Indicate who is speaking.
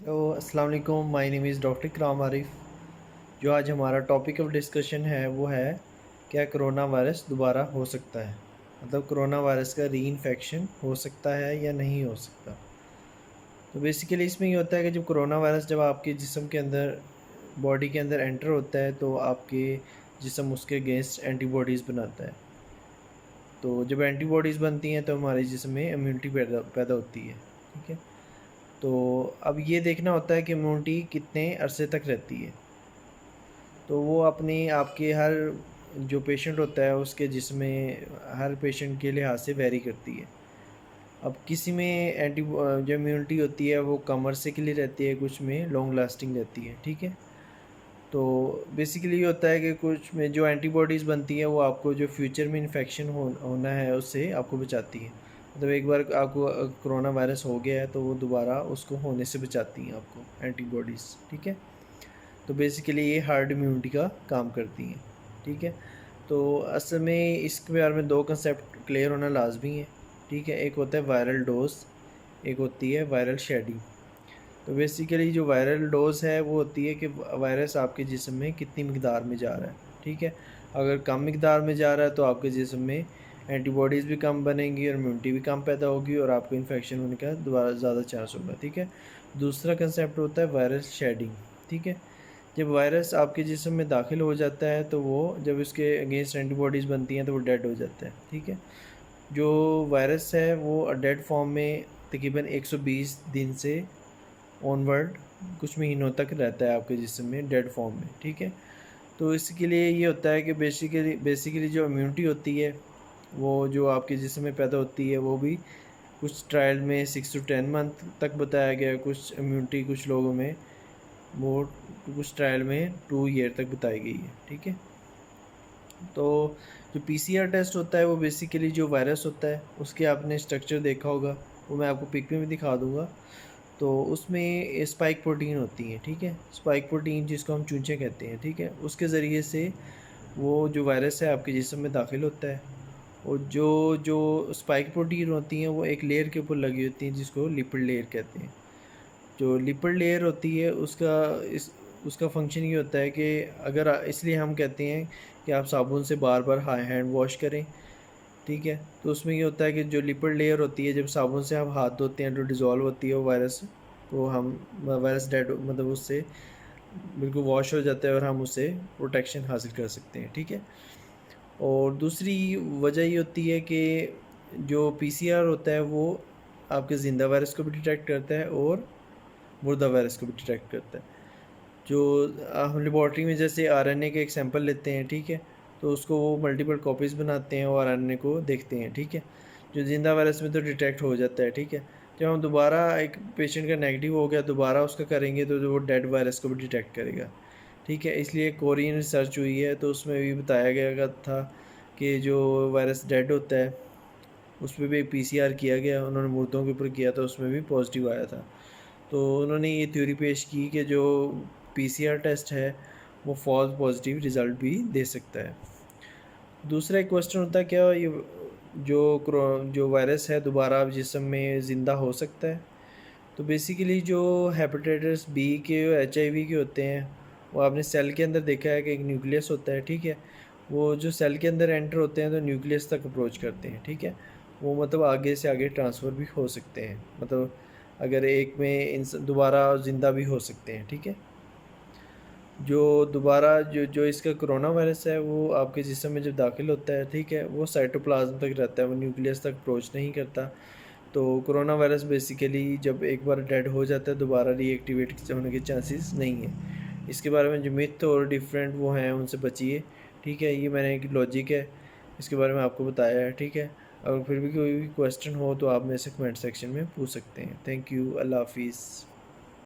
Speaker 1: तो अस्सलाम वालेकुम, माय नेम इज़ डॉक्टर इकराम आरिफ। जो आज हमारा टॉपिक ऑफ डिस्कशन है वो है क्या कोरोना वायरस दोबारा हो सकता है। मतलब कोरोना वायरस का री इन्फेक्शन हो सकता है या नहीं हो सकता। तो बेसिकली इसमें ये होता है कि जब कोरोना वायरस जब आपके जिस्म के अंदर बॉडी के अंदर एंटर होता है तो आपके जिस्म उसके अगेंस्ट एंटीबॉडीज़ बनाता है। तो जब एंटीबॉडीज़ बनती हैं तो हमारे जिस्म में इम्यूनिटी पैदा पैदा होती है। ठीक है। तो अब ये देखना होता है कि इम्यूनिटी कितने अरसे तक रहती है। तो वो अपने आपके हर जो पेशेंट होता है उसके जिसमें हर पेशेंट के लिहाज से वेरी करती है। अब किसी में जो इम्यूनिटी होती है वो कम अरसे के लिए रहती है, कुछ में लॉन्ग लास्टिंग रहती है। ठीक है। तो बेसिकली ये होता है कि कुछ में जो एंटीबॉडीज़ बनती है वो आपको जो फ्यूचर में इन्फेक्शन होना है उससे आपको बचाती है। मतलब एक बार आपको कोरोना वायरस हो गया है तो वो दोबारा उसको होने से बचाती हैं आपको एंटीबॉडीज़। ठीक है। तो बेसिकली ये हार्ड इम्यूनिटी का काम करती हैं। ठीक है। तो असल में इसके बारे में दो कंसेप्ट क्लियर होना लाजमी है। ठीक है। एक होता है वायरल डोज, एक होती है वायरल शेडिंग। तो बेसिकली जो वायरल डोज है वो होती है कि वायरस आपके जिस्म में कितनी मिकदार में जा रहा है। ठीक है। अगर कम मिकदार में जा रहा है तो आपके जिस्म में एंटीबॉडीज़ भी कम बनेंगी और इम्यूनिटी भी कम पैदा होगी और आपको इन्फेक्शन होने का दोबारा ज़्यादा चांस होगा। ठीक है। दूसरा कंसेप्ट होता है वायरल शेडिंग। ठीक है। जब वायरस आपके जिस्म में दाखिल हो जाता है तो वो जब इसके अगेंस्ट एंटीबॉडीज़ बनती हैं तो वो डेड हो जाता है। ठीक है। जो वायरस है वो डेड फॉर्म में तकरीबन 120 दिन से ऑनवर्ड कुछ महीनों तक रहता है आपके जिस्म में डेड फॉर्म में। ठीक है। तो इसके लिए ये होता है कि बेसिकली जो इम्यूनिटी होती है वो जो आपके जिस्म में पैदा होती है वो भी कुछ ट्रायल में 6 to 10 मंथ तक बताया गया है, कुछ इम्यूनिटी कुछ लोगों में वो कुछ ट्रायल में 2 ईयर तक बताई गई है। ठीक है। तो जो पीसीआर टेस्ट होता है वो बेसिकली जो वायरस होता है उसके आपने स्ट्रक्चर देखा होगा, वो मैं आपको पिक में भी दिखा दूंगा। तो उसमें स्पाइक प्रोटीन होती हैं। ठीक है। स्पाइक प्रोटीन जिसको हम चूंचे कहते हैं। ठीक है। उसके ज़रिए से वो जो वायरस है आपके जिस्म में दाखिल होता है और जो जो स्पाइक प्रोटीन होती हैं वो एक लेयर के ऊपर लगी होती हैं जिसको लिपिड लेयर कहते हैं। जो लिपिड लेयर होती है उसका फंक्शन ये होता है कि अगर इसलिए हम कहते हैं कि आप साबुन से बार बार हैंड वॉश करें। ठीक है। तो उसमें ये होता है कि जो लिपिड लेयर होती है जब साबुन से हम हाथ धोते हैं तो डिज़ोल्व होती है वो वायरस, तो हम वायरस डेड मतलब उससे बिल्कुल वॉश हो जाता है और हम उससे प्रोटेक्शन हासिल कर सकते हैं। ठीक है। और दूसरी वजह ये होती है कि जो पीसीआर होता है वो आपके ज़िंदा वायरस को भी डिटेक्ट करता है और मुर्दा वायरस को भी डिटेक्ट करता है। जो हम लेबॉर्ट्री में जैसे आरएनए के एक सैंपल लेते हैं। ठीक है। तो उसको वो मल्टीपल कॉपीज़ बनाते हैं और आरएनए को देखते हैं। ठीक है। जो जिंदा वायरस में तो डिटेक्ट हो जाता है। ठीक है। जब हम दोबारा एक पेशेंट का नेगेटिव हो गया दोबारा उसका करेंगे तो जो वो डेड वायरस को भी डिटेक्ट करेगा। ठीक है। इसलिए कोरियन रिसर्च हुई है तो उसमें भी बताया गया था कि जो वायरस डेड होता है उस पर भी एक पीसीआर किया गया, उन्होंने मुर्दों के ऊपर किया था, उसमें भी पॉजिटिव आया था। तो उन्होंने ये थ्योरी पेश की कि जो पीसीआर टेस्ट है वो फॉल्स पॉजिटिव रिज़ल्ट भी दे सकता है। दूसरा एक क्वेश्चन होता है क्या ये जो वायरस है दोबारा अब जिस्म में ज़िंदा हो सकता है। तो बेसिकली जो हेपेटाइटिस बी के एचआईवी के होते हैं वो आपने सेल के अंदर देखा है कि एक न्यूक्लियस होता है। ठीक है। वो जो सेल के अंदर एंटर होते हैं तो न्यूक्लियस तक अप्रोच करते हैं। ठीक है। वो मतलब आगे से आगे ट्रांसफ़र भी हो सकते हैं, मतलब अगर एक में दोबारा ज़िंदा भी हो सकते हैं। ठीक है। जो दोबारा जो जो इसका कोरोना वायरस है वो आपके जिस्म में जब दाखिल होता है, ठीक है, वो साइटोप्लाज्म तक रहता है, वो न्यूक्लियस तक अप्रोच नहीं करता। तो कोरोना वायरस बेसिकली जब एक बार डेड हो जाता है दोबारा रीएक्टिवेट होने के चांसेस नहीं है। इसके बारे में जो मिथ और डिफरेंट वो हैं उनसे बचिए। ठीक है। ये मैंने एक लॉजिक है इसके बारे में आपको बताया है। ठीक है। अगर फिर भी कोई भी क्वेश्चन हो तो आप मेरे से कमेंट सेक्शन में पूछ सकते हैं। Thank you. अल्लाह हाफिज़।